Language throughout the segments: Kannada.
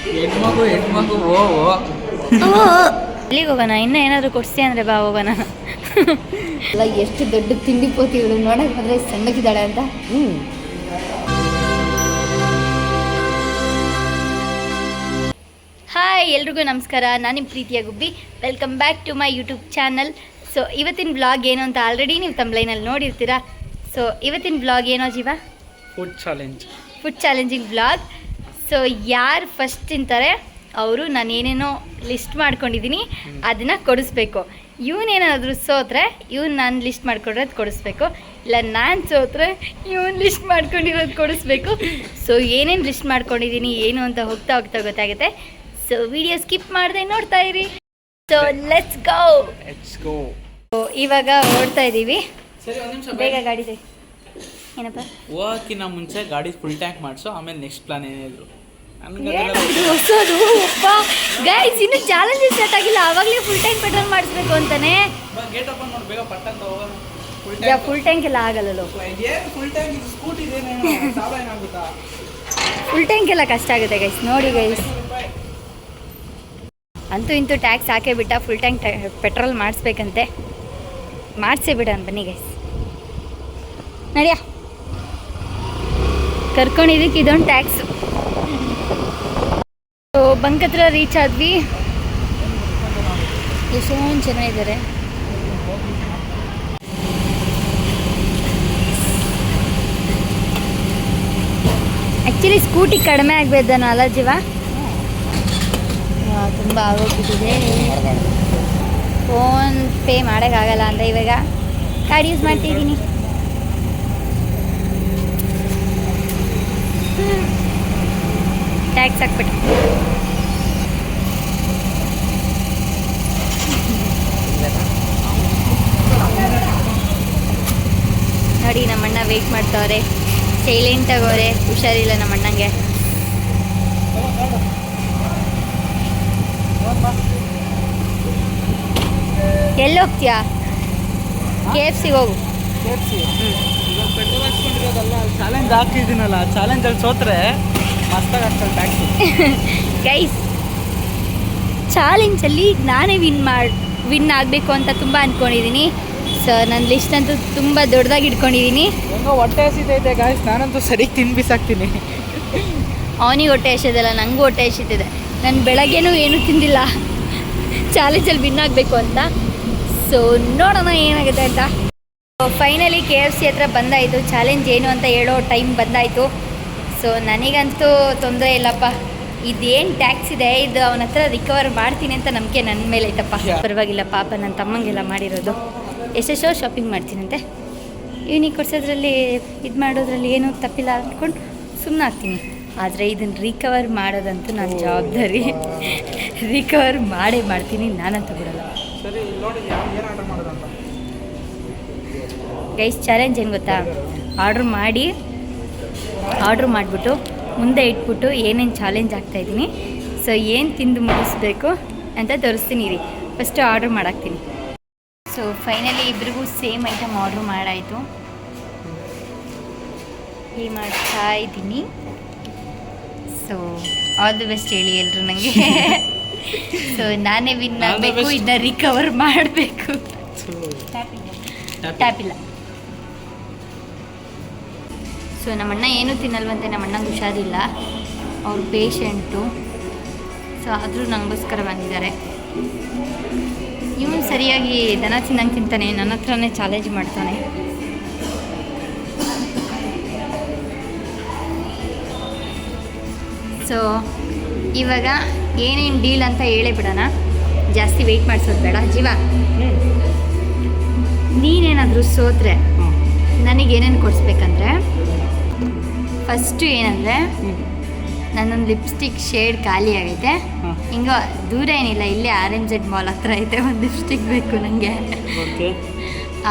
ಹೆಣ್ಮಗು ಓ ಇಲ್ಲಿಗೆ ಹೋಗೋಣ. ಇನ್ನೂ ಏನಾದರೂ ಕೊಡ್ಸಿ ಅಂದರೆ ಬಾ ಹೋಗೋಣ. ಅಲ್ಲ ಎಷ್ಟು ದೊಡ್ಡ ತಿಂಡಿ ಪೋತಿಗಳು ನೋಡಕ್ಕೆ ಬಂದರೆ ಸಣ್ಣಗಿದ್ದಾಳೆ ಅಂತ. ಹಾಯ್ ಎಲ್ರಿಗೂ ನಮಸ್ಕಾರ. ನಾನು ನಿಮ್ಮ ಪ್ರೀತಿಯ Gubbi. Welcome back to my YouTube channel. So ಇವತ್ತಿನ ಬ್ಲಾಗ್ ಏನು ಅಂತ ಆಲ್ರೆಡಿ ನೀವು ತಮ್ಲೈನಲ್ಲಿ ನೋಡಿರ್ತೀರಾ. ಸೊ ಇವತ್ತಿನ ಬ್ಲಾಗ್ ಏನೋ ಜೀವ? Food challenging blog. ಸೊ ಯಾರು ಫಸ್ಟ್ ತಿಂತಾರೆ ಅವರು ನಾನು ಏನೇನೋ ಲಿಸ್ಟ್ ಮಾಡ್ಕೊಂಡಿದ್ದೀನಿ ಅದನ್ನು ಕೊಡಿಸ್ಬೇಕು. ಇವನೇನಾದರೂ ಸೋತ್ರೆ ನಾನು ಲಿಸ್ಟ್ ಮಾಡ್ಕೊಂಡಿರೋದು ಕೊಡಿಸ್ಬೇಕು, ಇಲ್ಲ ನಾನು ಸೋತ್ರೆ ಲಿಸ್ಟ್ ಮಾಡ್ಕೊಂಡಿರೋದು ಕೊಡಿಸ್ಬೇಕು. ಸೊ ಏನೇನು ಲಿಸ್ಟ್ ಮಾಡ್ಕೊಂಡಿದ್ದೀನಿ ಏನು ಅಂತ ಹೋಗ್ತಾ ಗೊತ್ತಾಗುತ್ತೆ. ಸೊ ವಿಡಿಯೋ ಸ್ಕಿಪ್ ಮಾಡದೆ ನೋಡ್ತಾ ಇರಿ. So let's go. ಇವಾಗ ಓಡ್ತಾ ಇದ್ದೀವಿ. ಬೇಗ ಗಾಡಿ ಏನಪ್ಪ ಹೋಗಕ್ಕಿಂತ ಮುಂಚೆ ಗಾಡಿ ಫುಲ್ ಟ್ಯಾಂಕ್ ಮಾಡಿಸು, ಆಮೇಲೆ ನೆಕ್ಸ್ಟ್ ಪ್ಲಾನ್ ಏನಿದ್ರು ಹೊಸದು. ಗೈಸ್ ಇನ್ನು ಚಾಲೆಂಜ್ ಸ್ಟಾರ್ಟ್ ಆಗಿಲ್ಲ, ಆವಾಗಲೇ ಫುಲ್ ಟ್ಯಾಂಕ್ ಪೆಟ್ರೋಲ್ ಮಾಡಿಸ್ಬೇಕು ಅಂತಾನೆ. ಫುಲ್ ಟ್ಯಾಂಕ್ ಎಲ್ಲ ಆಗಲ್ಲ. ಫುಲ್ ಟ್ಯಾಂಕ್ ಎಲ್ಲ ಕಷ್ಟ ಆಗುತ್ತೆ ಗೈಸ್. ನೋಡಿ ಗೈಸ್, ಅಂತೂ ಇಂತೂ ಟ್ಯಾಕ್ಸ್ ಹಾಕೇ ಬಿಟ್ಟ, ಫುಲ್ ಟ್ಯಾಂಕ್ ಪೆಟ್ರೋಲ್ ಮಾಡಿಸ್ಬೇಕಂತೆ. ಮಾಡಿಸೇ ಬಿಡೋಣ ಬನ್ನಿ ಗೈಸ್. ನಡಿಯ ಕರ್ಕೊಂಡಿದ್ದಕ್ಕೆ ಇದೊಂದು ಟ್ಯಾಕ್ಸ್. ಬಂಕ್ ಹತ್ರ ರೀಚ್ ಆದ್ವಿ. ಎಷ್ಟೊಂದು ಜನ ಇದ್ದಾರೆ. ಆ್ಯಕ್ಚುಲಿ ಸ್ಕೂಟಿ ಕಡಿಮೆ ಆಗಬೇಕೇನೋ ಅಲ್ಲ ಜೀವ? ತುಂಬ ಆಗೋಗ್ಬಿಟ್ಟಿದೆ. ಫೋನ್ ಪೇ ಮಾಡೋಕ್ಕಾಗಲ್ಲ ಅಂತ ಇವಾಗ ಕಾರ್ಡ್ ಯೂಸ್ ಮಾಡ್ತಿದ್ದೀನಿ. ಟ್ಯಾಕ್ಸ್ ಹಾಕ್ಬಿಟ್ಟು ನೋಡಿ, ನಮ್ಮಣ್ಣ ವೆಯ್ಟ್ ಮಾಡ್ತಾವ್ರೆ, ಸೈಲೆಂಟ್ ಆಗೋರೆ. ಹುಷಾರಿಲ್ಲ ನಮ್ಮಣ್ಣಂಗೆ. ಎಲ್ಲಿ ಹೋಗ್ತೀಯಾ? KFC ಹೋಗು. ಚಾಲೆಂಜ್ ಹಾಕಿದ್ದೀನಲ್ಲ, ಚಾಲೆಂಜಲ್ಲಿ ಸೋತ್ರೆ ಮಸ್ತಾಗಿ ಆಗ್ತದೆ ಟ್ಯಾಕ್ಸಿ. ಗೈಸ್, ಚಾಲೆಂಜಲ್ಲಿ ನಾನೇ ವಿನ್ ಆಗಬೇಕು ಅಂತ ತುಂಬ ಅಂದ್ಕೊಂಡಿದ್ದೀನಿ. ಸೊ ನನ್ನ ಲಿಸ್ಟ್ ಅಂತೂ ತುಂಬ ದೊಡ್ಡದಾಗಿ ಇಟ್ಕೊಂಡಿದ್ದೀನಿ. ಹೆಂಗೋ ಹೊಟ್ಟೆ ಹಸಿತೈತೆ ಗಾಯ್ಸ್, ನಾನಂತೂ ಸರಿಗೆ ತಿಂದು ಬಿಸಾಕ್ತೀನಿ. ಅವನಿಗೆ ಹೊಟ್ಟೆ ಹಸಿದಲ್ಲ, ನನಗೂ ಹೊಟ್ಟೆ ಹಸಿತಿದೆ. ನಾನು ಬೆಳಗ್ಗೆನೂ ಏನೂ ತಿಂದಿಲ್ಲ ಚಾಲೆಂಜಲ್ಲಿ ವಿನ್ ಆಗಬೇಕು ಅಂತ. ಸೊ ನೋಡೋಣ ಏನಾಗುತ್ತೆ ಅಂತ. ಫೈನಲಿ KFC ಹತ್ರ ಬಂದಾಯಿತು. ಚಾಲೆಂಜ್ ಏನು ಅಂತ ಹೇಳೋ ಟೈಮ್ ಬಂದಾಯಿತು. ಸೊ ನನಗಂತೂ ತೊಂದರೆ ಇಲ್ಲಪ್ಪ. ಇದೇನು ಟ್ಯಾಕ್ಸ್ ಇದೆ ಇದು ಅವನ ಹತ್ರ ರಿಕವರ್ ಮಾಡ್ತೀನಿ ಅಂತ ನಂಬಿಕೆ ನನ್ನ ಮೇಲೆ ಐತಪ್ಪ. ಪರವಾಗಿಲ್ಲ ಪಾಪ, ನನ್ನ ತಮ್ಮಂಗೆಲ್ಲ ಮಾಡಿರೋದು. ಎಷ್ಟೆಷ್ಟೋ ಶಾಪಿಂಗ್ ಮಾಡ್ತೀನಂತೆ. ಇವನಿಗೆ ಕೊಡ್ಸೋದ್ರಲ್ಲಿ ಇದು ಮಾಡೋದ್ರಲ್ಲಿ ಏನೂ ತಪ್ಪಿಲ್ಲ ಅಂದ್ಕೊಂಡು ಸುಮ್ಮನೆ ಆಗ್ತೀನಿ. ಆದರೆ ಇದನ್ನು ರಿಕವರ್ ಮಾಡೋದಂತೂ ನನ್ನ ಜವಾಬ್ದಾರಿ. ರಿಕವರ್ ಮಾಡೇ ಮಾಡ್ತೀನಿ, ನಾನಂತೂ ಬಿಡಲ್ಲ. ಗೈಸ್, ಚಾಲೆಂಜ್ ಏನು ಗೊತ್ತಾ? ಆರ್ಡ್ರ್ ಮಾಡಿಬಿಟ್ಟು ಮುಂದೆ ಇಟ್ಬಿಟ್ಟು ಏನೇನು ಚಾಲೆಂಜ್ ಆಗ್ತಾಯಿದ್ದೀನಿ, ಸೊ ಏನು ತಿಂದು ಮುಗಿಸ್ಬೇಕು ಅಂತ ತೋರಿಸ್ತೀನಿ ರೀ. ಫಸ್ಟು ಆರ್ಡ್ರ್ ಮಾಡಾಕ್ತೀನಿ. ಸೊ ಫೈನಲಿ ಇಬ್ರಿಗೂ ಸೇಮ್ ಐಟಮ್ ಆರ್ಡ್ರ್ ಮಾಡಾಯಿತು. ಹೀಗೆ ಮಾಡ್ತಾ ಇದ್ದೀನಿ. ಸೊ ಆಲ್ ದಿ ಬೆಸ್ಟ್ ಹೇಳಿ ಎಲ್ಲರೂ ನನಗೆ. ಸೊ ನಾನೇ ವಿನ್ ಆಗಬೇಕು, ಇದನ್ನ ರಿಕವರ್ ಮಾಡಬೇಕು. ಟ್ಯಾಪಿಲ್ಲ. ಸೊ ನಮ್ಮಣ್ಣ ಏನೂ ತಿನ್ನಲ್ವಂತೆ, ನಮ್ಮಣ್ಣಂಗೆ ಹುಷಾರಿಲ್ಲ, ಅವ್ರು ಪೇಷಂಟು. ಸೊ ಆದರೂ ನನಗೋಸ್ಕರ ಬಂದಿದ್ದಾರೆ. ಇವನು ಸರಿಯಾಗಿ ದನ ತಿನ್ನಂಗೆ ತಿಂತಾನೆ, ನನ್ನ ಹತ್ರನೇ ಚಾಲೆಂಜ್ ಮಾಡ್ತಾನೆ. ಸೊ ಇವಾಗ ಏನೇನು ಡೀಲ್ ಅಂತ ಹೇಳೇ ಬಿಡೋಣ, ಜಾಸ್ತಿ ವೆಯ್ಟ್ ಮಾಡಿಸೋದು ಬೇಡ. ಜೀವ, ನೀನೇನಾದರೂ ಸೋತ್ರೆ ನನಗೇನೇನು ಕೊಡಿಸ್ಬೇಕಂದ್ರೆ, ಫಸ್ಟು ಏನಂದರೆ ನನ್ನೊಂದು ಲಿಪ್ಸ್ಟಿಕ್ ಶೇಡ್ ಖಾಲಿ ಆಗೈತೆ. ಹಿಂಗೋ ದೂರ ಏನಿಲ್ಲ, ಇಲ್ಲೇ RMZ ಮಾಲ್ ಹತ್ರ ಐತೆ, ಒಂದು ಲಿಪ್ಸ್ಟಿಕ್ ಬೇಕು ನನಗೆ.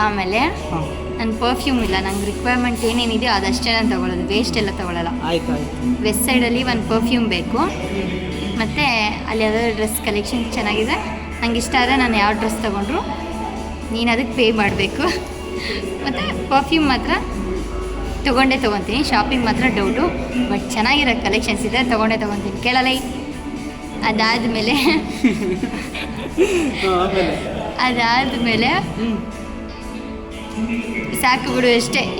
ಆಮೇಲೆ ನನ್ನ ಪರ್ಫ್ಯೂಮ್ ಇಲ್ಲ, ನಂಗೆ ರಿಕ್ವೈರ್ಮೆಂಟ್ ಏನೇನಿದೆಯೋ ಅದಷ್ಟೇ ನಾನು ತೊಗೊಳ್ಳೋದು, ವೇಸ್ಟ್ ಎಲ್ಲ ತೊಗೊಳ್ಳಲ್ಲ. ವೆಸ್ಟ್ ಸೈಡಲ್ಲಿ ಒಂದು ಪರ್ಫ್ಯೂಮ್ ಬೇಕು. ಮತ್ತು ಅಲ್ಲಿ ಯಾವ್ದಾದ್ರು ಡ್ರೆಸ್ ಕಲೆಕ್ಷನ್ ಚೆನ್ನಾಗಿದೆ, ನಂಗೆ ಇಷ್ಟ ಆದರೆ ನಾನು ಯಾವ ಡ್ರೆಸ್ ತೊಗೊಂಡ್ರು ನೀನು ಅದಕ್ಕೆ ಪೇ ಮಾಡಬೇಕು. ಮತ್ತು ಪರ್ಫ್ಯೂಮ್ ಮಾತ್ರ ತೊಗೊತೀನಿ. ಶಾಪಿಂಗ್ ಮಾತ್ರ ಡೌಟು, ಬಟ್ ಚೆನ್ನಾಗಿರೋ ಕಲೆಕ್ಷನ್ಸ್ ಇದೆ, ತೊಗೊಂತೀನಿ. ಕೇಳಲ್ಲ ಅದಾದಮೇಲೆ ಅದಾದಮೇಲೆ ಸಾಕು ಬಿಡು,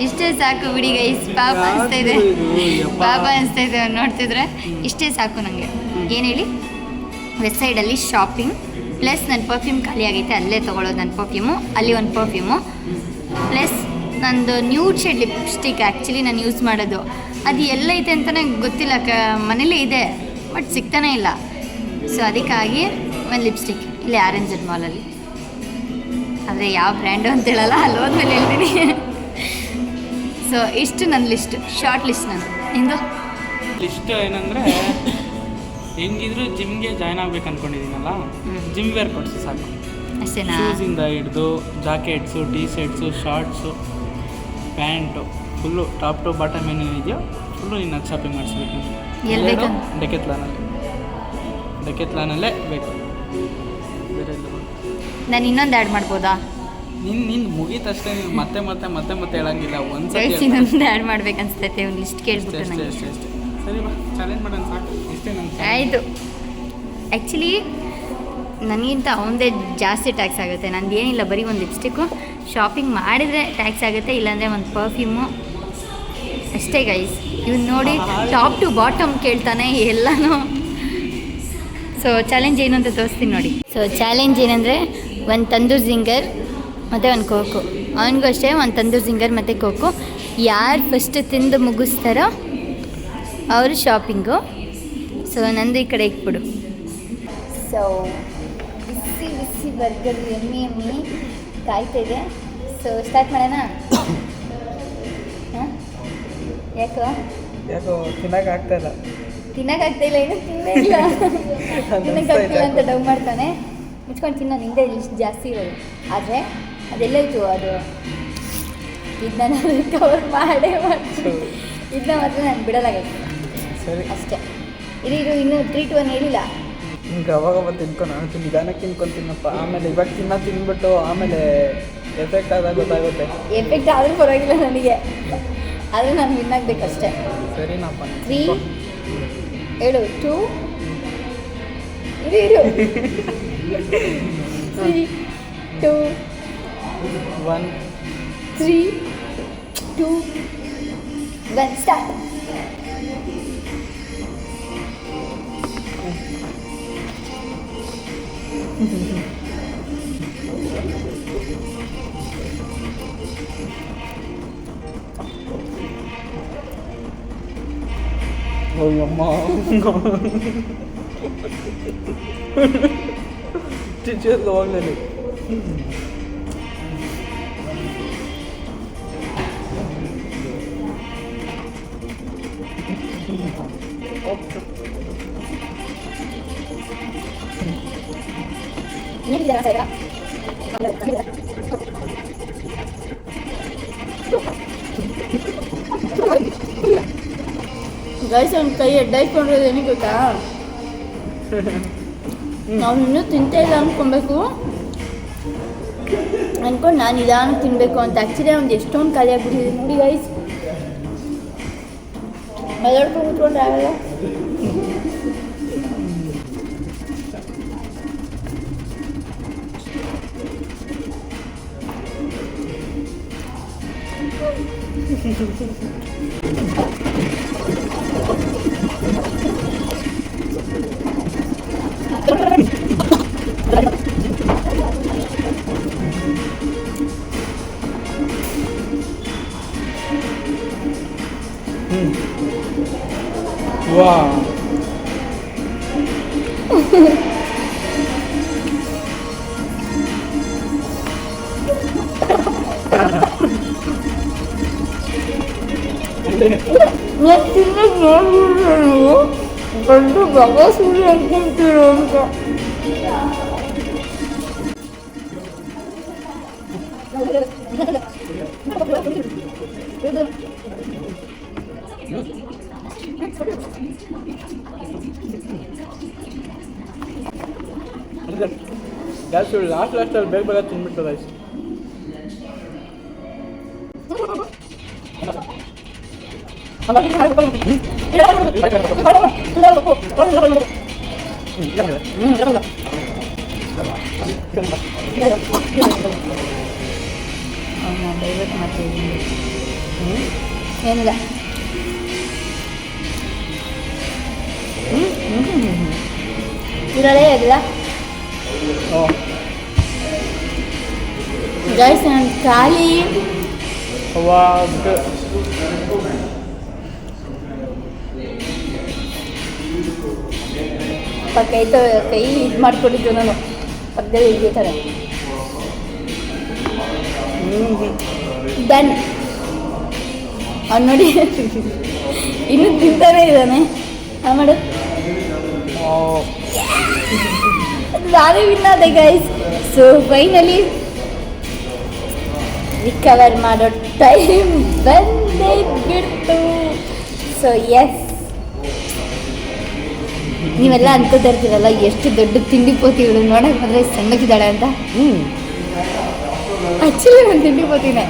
ಇಷ್ಟೇ ಸಾಕು ಬಿಡಿ ಗೈಸ್. ಪಾಪ ಅನಿಸ್ತಾ ಇದೆ, ಅವ್ನು ನೋಡ್ತಿದ್ರೆ. ಇಷ್ಟೇ ಸಾಕು ನನಗೆ. ಏನು ಹೇಳಿ, ವೆಸ್ಟ್ ಸೈಡಲ್ಲಿ ಶಾಪಿಂಗ್ ಪ್ಲಸ್ ನನ್ನ ಪರ್ಫ್ಯೂಮ್ ಖಾಲಿ ಆಗೈತೆ, ಅಲ್ಲೇ ತೊಗೊಳೋದು ನನ್ನ ಪರ್ಫ್ಯೂಮು. ಅಲ್ಲಿ ಒಂದು ಪರ್ಫ್ಯೂಮು ಪ್ಲಸ್ ನಂದು ನ್ಯೂಡ್ ಶೇಡ್ ಲಿಪ್ಸ್ಟಿಕ್ ಆ್ಯಕ್ಚುಲಿ ನಾನು ಯೂಸ್ ಮಾಡೋದು. ಅದು ಎಲ್ಲೈತೆ ಅಂತ ನಂಗೆ ಗೊತ್ತಿಲ್ಲ, ಮನೇಲೇ ಇದೆ ಬಟ್ ಸಿಗ್ತಾನೇ ಇಲ್ಲ. ಸೊ ಅದಕ್ಕಾಗಿ ಒಂದು ಲಿಪ್ಸ್ಟಿಕ್ ಇಲ್ಲಿ ಆರೆಂಜ್ ಮಾಲಲ್ಲಿ, ಆದರೆ ಯಾವ ಬ್ರ್ಯಾಂಡು ಅಂತ ಹೇಳಲ್ಲ, ಅಲ್ಲಿ ಹೋದ್ಮೇಲೆ ಹೇಳ್ತೀನಿ. ಸೊ ಇಷ್ಟು ನನ್ನ ಲಿಸ್ಟ್, ಶಾರ್ಟ್ ಲಿಸ್ಟ್ ನಂದು. ನಿಂದು ಲಿಸ್ಟ್ ಏನಂದರೆ, ಹೆಂಗಿದ್ರು ಜಿಮ್ಗೆ ಜಾಯ್ನ್ ಆಗ್ಬೇಕು ಅಂದ್ಕೊಂಡಿದ್ದೀನಲ್ಲ, ಜಿಮ್ ವೇರ್ ಕೊಡಿಸಿ ಸಾಕು. ಅಷ್ಟೇನಾ? ಶೂಸಿಂದ ಹಿಡಿದು jackets, T shirts, shorts, pants, full top to bottom ಏನೇನಿದೆಯೋ ಫುಲ್ಲು ನಿನ್ನ ಶಾಪಿಂಗ್ ಮಾಡಿಸ್ಬೇಕು. ಎಲ್ಲಿ ಬೇಕು? ಡೆಕೆತ್ಲಾನಲ್ಲೇ ಬೇಕು, ಬೇರೆ ಎಲ್ಲ ನಾನು ಇನ್ನೊಂದು ಆ್ಯಡ್ ಮಾಡ್ಬೋದಾ? ನಿನ್ನ ಮುಗೀತಷ್ಟೇ, ನೀನು ಮತ್ತೆ ಮತ್ತೆ ಮತ್ತೆ ಮತ್ತೆ ಹೇಳಂಗಿಲ್ಲ. ಒಂದ್ಸತಿ ಇನ್ನೊಂದು ಆ್ಯಡ್ ಮಾಡ್ಬೇಕು ಅನ್ಸ್ತೈತೆ, ಒಂದು ಲಿಸ್ಟ್ ಕೇಳ್ಬಿಟ್ಟು ಅಷ್ಟೇ ನನಗೆ. ಅಷ್ಟೇ ಅಷ್ಟೇ. ಸರಿ ಬಾ, ಚಾಲೆಂಜ್ ಮಾಡೋಣ ಸಾಕು, ಇಷ್ಟೇ ನನ್ನ. ಆಯಿತು. ಆ್ಯಕ್ಚುಲಿ ನನಗಿಂತ ಅವನದೇ ಜಾಸ್ತಿ ಟ್ಯಾಕ್ಸ್ ಆಗುತ್ತೆ. ನಂದು ಏನಿಲ್ಲ, ಬರೀ ಒಂದು ಲಿಪ್ಸ್ಟಿಕ್ಕು ಶಾಪಿಂಗ್ ಮಾಡಿದರೆ ಟ್ಯಾಕ್ಸ್ ಆಗುತ್ತೆ, ಇಲ್ಲಾಂದರೆ ಒಂದು ಪರ್ಫ್ಯೂಮು ಅಷ್ಟೇ ಗೈಸ್. ಇವ್ನು ನೋಡಿ ಟಾಪ್ ಟು ಬಾಟಮ್ ಕೇಳ್ತಾನೆ ಎಲ್ಲನೂ. ಸೊ ಚಾಲೆಂಜ್ ಏನು ಅಂತ ತೋರಿಸ್ತೀನಿ ನೋಡಿ. ಸೊ ಚಾಲೆಂಜ್ ಏನಂದರೆ, ಒಂದು ತಂದೂರ್ ಜಿಂಗರ್ ಮತ್ತು ಒಂದು ಕೋಕೋ. ಅವನಿಗೂ ಅಷ್ಟೇ ಒಂದು ತಂದೂರ್ ಜಿಂಗರ್ ಮತ್ತು ಕೋಕೋ. ಯಾರು ಫಸ್ಟ್ ತಿಂದು ಮುಗಿಸ್ತಾರೋ ಅವರು ಶಾಪಿಂಗು. ಸೊ ನಂದು ಈ ಕಡೆ ಇಟ್ಬಿಡು. ಸೊ ಬಿಸಿ ಬಿಸಿ ಬರ್ಗರ್ ಎಮ್ಮಿ ಕಾಯ್ತಾಯಿದೆ. ಸೊ ಸ್ಟಾರ್ಟ್ ಮಾಡೋಣ. ಹಾಂ, ಯಾಕೋ ತಿನ್ನೋಕ್ಕಾಗ್ತಾಯಿಲ್ಲ, ತಿನ್ನೋಕ್ಕಾಗ್ತಾಯಿಲ್ಲ, ಏನು ತಿನ್ನೇ ಇಲ್ಲ, ತಿನ್ನೋಕ್ಕಾಗ್ತಿಲ್ಲ ಅಂತ ಡೌ ಮಾಡ್ತಾನೆ. ಮುಚ್ಕೊಂಡು ತಿನ್ನೋ, ನಿಂದೆ ಲಿಸ್ಟ್ ಜಾಸ್ತಿ ಇರೋದು. ಆದರೆ ಅದೆಲ್ಲ ಇತ್ತು, ಅದು ಇದನ್ನ ನಾನು ಕವರ್ ಮಾಡೇ ಮಾಡ್ತೀನಿ. ಇದನ್ನ ಮಾತ್ರ ನಾನು ಬಿಡಲಾಗೈತೆ. ಸರಿ ಅಷ್ಟೇ. ಇದು ಇನ್ನೂ 3 to 1 ಹೇಳಿಲ್ಲ. ಹಿಂಗೆ ಅವಾಗ ತಿನ್ಕೊ, ನಾನು ನಿಧಾನಕ್ಕೆ ತಿನ್ಕೊತೀನಪ್ಪ. ಆಮೇಲೆ ಇವಾಗ ತಿನ್ಬಿಟ್ಟು ಆಮೇಲೆ ಎಫೆಕ್ಟ್ ಆದಾಗ ಗೊತ್ತಾಗುತ್ತೆ. ಎಫೆಕ್ಟ್ ಆದರೂ ಪರವಾಗಿಲ್ಲ ನನಗೆ, ಆದರೆ ನಾನು ವಿನ್ ಆಗಬೇಕಷ್ಟೇ. ಸರಿನಪ್ಪ. 3 ಹೇಳು, 2 ಇರು 3 2 1 3 2 1 ಸ್ಟಾರ್ಟ್. ಅಯ್ಯಮ್ಮ, ಟೀಚರ್ಗೆ ಹೋಗ್ಲಿ. ಗೈಸ್, ಅವ್ನ ಕೈ ಅಡ್ಡಾಯ್ಕೊಂಡಿರೋದು ಏನಿಗೆ ಗೊತ್ತಾ? ನಾವು ಇನ್ನೂ ತಿಂತಾ ಇಲ್ಲ ಅಂದ್ಕೊಬೇಕು, ಅಂದ್ಕೊಂಡು ನಾನು ನಿಧಾನಕ್ಕೆ ತಿನ್ನಬೇಕು ಅಂತ. ಆ್ಯಕ್ಚುಲಿ ಒಂದು ಎಷ್ಟೊಂದು ಖಾಲಿ ಆಗ್ಬಿಟ್ಟಿದೆ ನೋಡಿ ಗೈಸ್. ಮಲ್ಕೊಂಡು ಕೂತ್ಕೊಂಡ್ರೆ ಆಗಲ್ಲ. Wow. ನಾನು ತಿನ್ನೋದು ನೋಡ್ಬಿಟ್ರೆ ನೀವು ಗಂಡು ಬಗಸೂರಿ ಅಂದ್ಕೊಂತೀರೋ ಅಂತ. ಗ್ಯಾಸ್ ಲಾಸ್ಟಲ್ಲಿ ಬೇಗ ತಿನ್ಬಿಟ್ಟು ರೈಸ್. ಡೈವರ್ಟ್ ಮಾಡ್ತಿದ್ದೀನಿ. ಏನಿಲ್ಲ. ಇರಲೇ ಇಲ್ಲ ಗೈಸ್. ನಾನು ಖಾಲಿ ಕೈ ಇದು ಮಾಡ್ಕೊಂಡಿದ್ದು ನಾನು ಪಕ್ಕದಲ್ಲಿ ಹಿಡಿತಾರೆ. ಡನ್. ಅವ್ನು ನೋಡಿ ಇನ್ನೂ ತಿಂತಾನೆ ಇದ್ದಾನೆ. ಮಾಡು. ನಾನೇ ವಿನ್ ಆದೆ ಗೈಸ್. ಸೊ ಫೈನಲಿ ರಿಕವರ್ ಮಾಡೋ ಟೈಮ್ ಬಂದೇ ಬಿಡ್ತು. ಸೊ ಎಸ್, ನೀವೆಲ್ಲ ಅನ್ಕೋತಿರ್ತೀರಲ್ಲ ಎಷ್ಟು ದೊಡ್ಡ ತಿಂಡಿ ಪೋತಿಗಳು ನೋಡಕ್ಕೆ ಬಂದರೆ ಸಣ್ಣಕ್ಕಿದ್ದಾಳೆ ಅಂತ. ಆ್ಯಕ್ಚುಲಿ ನಾನು ತಿಂಡಿ ಪೋತಿನೇ.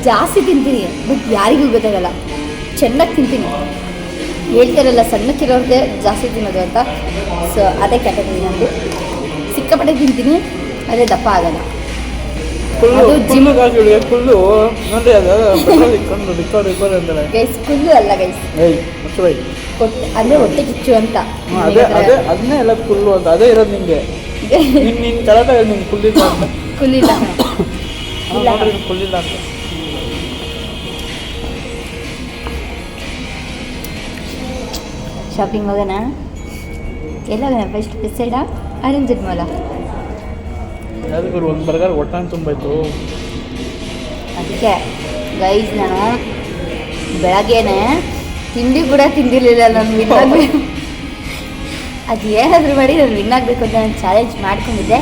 ಜಾಸ್ತಿ ತಿಂತೀನಿ, ಬಟ್ ಯಾರಿಗೂ ಗೊತ್ತಾಗಲ್ಲ. ಚೆನ್ನಾಗಿ ತಿಂತೀನಿ. ಹೇಳ್ತಾರಲ್ಲ ಸಣ್ಣಕ್ಕಿರೋದೇ ಜಾಸ್ತಿ ತಿನ್ನೋದು ಅಂತ. ಸೊ ಅದೇ ಕ್ಯಾಟಗರಿ ನಂದು. ಸಿಕ್ಕಾಪಟ್ಟೆ ತಿಂತೀನಿ, ಅದೇ ದಪ್ಪ ಆಗಲ್ಲ. ಅದು ಜಿಮ್ ಫುಲ್ಲು ನೋಡಿ. ಗೈಸ್ ಫುಲ್ಲು ಅಲ್ಲ ಗೈಸ್, ಅಂದರೆ ಹೊಟ್ಟೆ ಕಿಚ್ಚು ಅಂತ. ಅದನ್ನೇ ಎಲ್ಲ ಫುಲ್ಲು ಅಂತ ಅದೇ ಇರೋದು ನಿಮಗೆ. ನಿನ್ನ ಕರೆಕ್ಟಾಗಿ ನಿಮ್ಗೆ ಫುಲ್ಲಿಲ್ಲ ಅಂತ. ಫುಲ್ಲಿಲ್ಲ ಇಲ್ಲ ಫುಲ್ಲಿಲ್ಲ ಅಂತ. ಶಾಪಿಂಗ್ ಹೋಗೋಣ. ಎಲ್ಲ ಹೋಗೋಣ ಫಸ್ಟ್ ಡಿಸೈಡ ಆರೆಂಜ್ ಮಾಲ. ಯಾವ್ದು ಒಂದು ಬರ್ಗರ್ ಒಟ್ಟ ತುಂbaಯ್ತು. ಅದಕ್ಕೆ ಗೈಸ್ ನಾನು ಬೆಳಗ್ಗೆನೆ ತಿಂಡಿ ಕೂಡ ತಿಂದಿರಲಿಲ್ಲ. ನಾನು ವಿನ್ ಆಗಬೇಕು, ಅದು ಏನಾದರೂ ಮಾಡಿ ನಾನು ವಿನ್ ಆಗಬೇಕು ಅಂತ ನಾನು ಚಾಲೆಂಜ್ ಮಾಡ್ಕೊಂಡಿದ್ದೆ.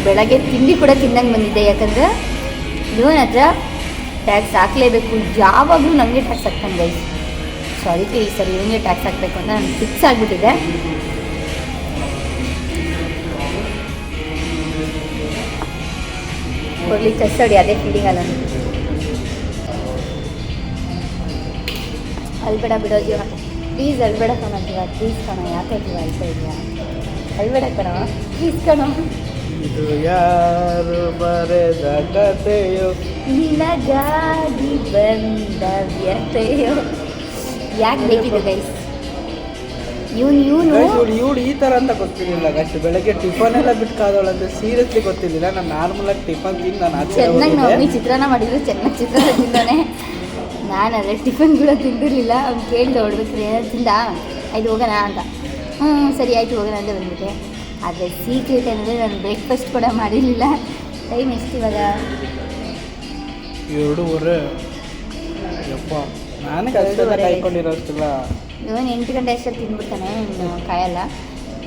ಬೆಳಗ್ಗೆ ತಿಂಡಿ ಕೂಡ ತಿನ್ನಂಗೆ ಬಂದಿದ್ದೆ, ಯಾಕಂದರೆ ಇವನ ಹತ್ರ ಟ್ಯಾಕ್ಸ್ ಹಾಕಲೇಬೇಕು. ಯಾವಾಗಲೂ ನನಗೆ ಟ್ಯಾಕ್ಸ್ ಹಾಕ್ತಾನೆ ಗೈಸ್. ಸೊ ಅದಕ್ಕೆ ಈ ಸರಿ ಇವನಿಗೆ ಟ್ಯಾಕ್ಸ್ ಹಾಕಬೇಕು ಅಂತ ನಾನು ಫಿಕ್ಸ್ ಆಗಿಬಿಟ್ಟಿದ್ದೆ. ಕೊಡ್ಲಿ ಕಸಡಿ, ಅದೇ ಫೀಲಿಂಗ್ ಅಲ್ಲ. ಅಲ್ಬೇಡ ಬಿಡೋ ಜೀವ, ಪ್ಲೀಸ್ ಅಲ್ಬೇಡ ಕಣ ಜೀವ, ಪ್ಲೀಸ್ ಕಣ. ಯಾಕೆ ಜೀವ ಅಳ್ತಾ ಇದೆಯಾ? ಅಲ್ಬೇಡ ಕಣ ಪ್ಲೀಸ್ ಕಣ. ಇದು ಯಾರು ಬರೆದ ಕಥೆಯೋ, ನಿನಗಾಗಿ ಬಂದ ವ್ಯಥೆಯೋ. ಯಾಕೆ ಬೇಕಿದೆ ಗೈಸ್? ಇವಳು ಈ ಥರ ಅಂತ ಗೊತ್ತಿರಲಿಲ್ಲ ಗೈಸ್. ಬೆಳಗ್ಗೆ ಟಿಫನ್ ಎಲ್ಲ ಬಿಟ್ಕಾದವಳಂದ್ರೆ ಸೀರಿಯಸ್ಲಿ ಗೊತ್ತಿರಲಿಲ್ಲ. ನಾನು ನಾರ್ಮಲಾಗಿ ಟಿಫನ್ ತಿಂದು ನಾನು ಚೆನ್ನಾಗಿ ನಾವು ಚಿತ್ರಾನ್ನ ಮಾಡಿದ್ರು, ಚೆನ್ನಾಗಿ ಚಿತ್ರಾನ್ನ ತಿಂದಾನೆ. ನಾನು ಅದೇ ಟಿಫನ್ ಕೂಡ ತಿಂದಿರಲಿಲ್ಲ. ಅವ್ನು ಕೇಳಿದೆ ಹೊಡ್ಬೇಕ್ರಿ ಏನಾದ್ರು ತಿಂದ, ಆಯ್ತು ಹೋಗೋಣ ಅಂತ. ಸರಿ ಆಯಿತು ಹೋಗೋಣ ಅಂತ ಬಂದ್ಬಿಟ್ಟೆ. ಆದರೆ ಸೀಕ್ರೆಟ್ ಏನಂದರೆ ನಾನು ಬ್ರೇಕ್ಫಾಸ್ಟ್ ಕೂಡ ಮಾಡಿರಲಿಲ್ಲ. ಟೈಮ್ ಎಷ್ಟು ಇವಾಗ? 2:30. ಯಪ್ಪ, ನನಗೆ ಅಷ್ಟೆಲ್ಲ ಕಾಯ್ಕೊಂಡಿರೋಷ್ಟಿಲ್ಲ. ಇವನು 8 ಗಂಟೆ ಅಷ್ಟಲ್ಲಿ ತಿಂದ್ಬಿಡ್ತಾನೆ, ಇನ್ನು ಕಾಯಲ್ಲ.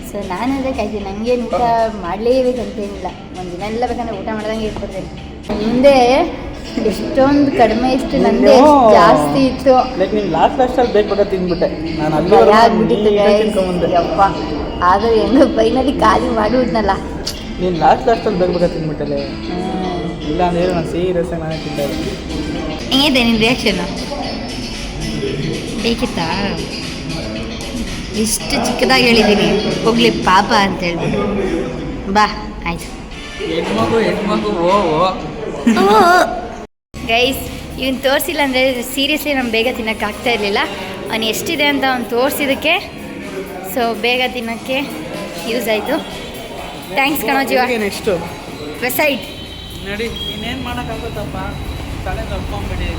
ಸೊ ನಾನು ಅದೇ ಕಾಯ್ತೀನಿ. ನನಗೇನು ಊಟ ಮಾಡಲೇಬೇಕಂತೇನಿಲ್ಲ. ಒಂದು ದಿನ ಎಲ್ಲ ಬೇಕಂದ್ರೆ ಊಟ ಮಾಡ್ದಂಗೆ ಇಟ್ಬಿಡ್ತೇನೆ. ಮುಂದೆ ಎಷ್ಟೊಂದು ಕಡಿಮೆ ಇತ್ತು, ನಂದೇ ಜಾಸ್ತಿ ಇತ್ತು. ಲೈಕ್ ನೀನು ಲಾಸ್ಟಲ್ಲಿ ಬೇಕಾಗ ತಿಂದ್ಬಿಟ್ಟೆ. ನಾನು ಆಗ್ಬಿಟ್ಟಿತ್ತು ಯಪ್ಪ. ಆದರೂ ಹೆಂಗೋ ಫೈನಲಿ ಖಾಲಿ ಮಾಡಿಬಿಟ್ನಲ್ಲ. ನೀನು ಲಾಸ್ಟಲ್ಲಿ ಬೇಕಾಗ ತಿಂದ್ಬಿಟ್ಟಲೆ. ಇಲ್ಲ ಅಂದರೆ ನಾನು ಸೀರಿಯಸ್ ಆಗಿ ನಾನೇ ತಿಂತಾ ಇದ್ದೀನಿ. ಹೆಂಗಿದೆ ನಿನ್ನ ರಿಯಾಕ್ಷನ್ನು? ಬೇಕಿತ್ತಾ? ಇಷ್ಟು ಚಿಕ್ಕದಾಗಿ ಹೇಳಿದ್ದೀನಿ, ಹೋಗ್ಲಿ ಪಾಪ ಅಂತ ಹೇಳ್ಬಿಟ್ಟು. ಬಾ ಆಯ್ತು. ಹೆಣ್ಮಗು ಗೈಸ್, ಇವನು ತೋರಿಸಿಲ್ಲ ಅಂದರೆ ಸೀರಿಯಸ್ಲಿ ನಾನು ಬೇಗ ತಿನ್ನೋಕ್ಕೆ ಆಗ್ತಾ ಇರಲಿಲ್ಲ. ಅವನು ಎಷ್ಟಿದೆ ಅಂತ ಅವ್ನು ತೋರಿಸಿದ್ದಕ್ಕೆ ಸೊ ಬೇಗ ತಿನ್ನೋಕ್ಕೆ ಯೂಸ್ ಆಯಿತು. ಥ್ಯಾಂಕ್ಸ್ ಕಣೋ ಜೀವ. ನೆಕ್ಸ್ಟು ವೆಸೈಟ್ ನೋಡಿ. ಇನ್ನೇನು ಮಾಡೋಕ್ಕಾಗುತ್ತಪ್ಪ, ತಲೆ ತಪ್ಕೊಂಬಿಡಿ.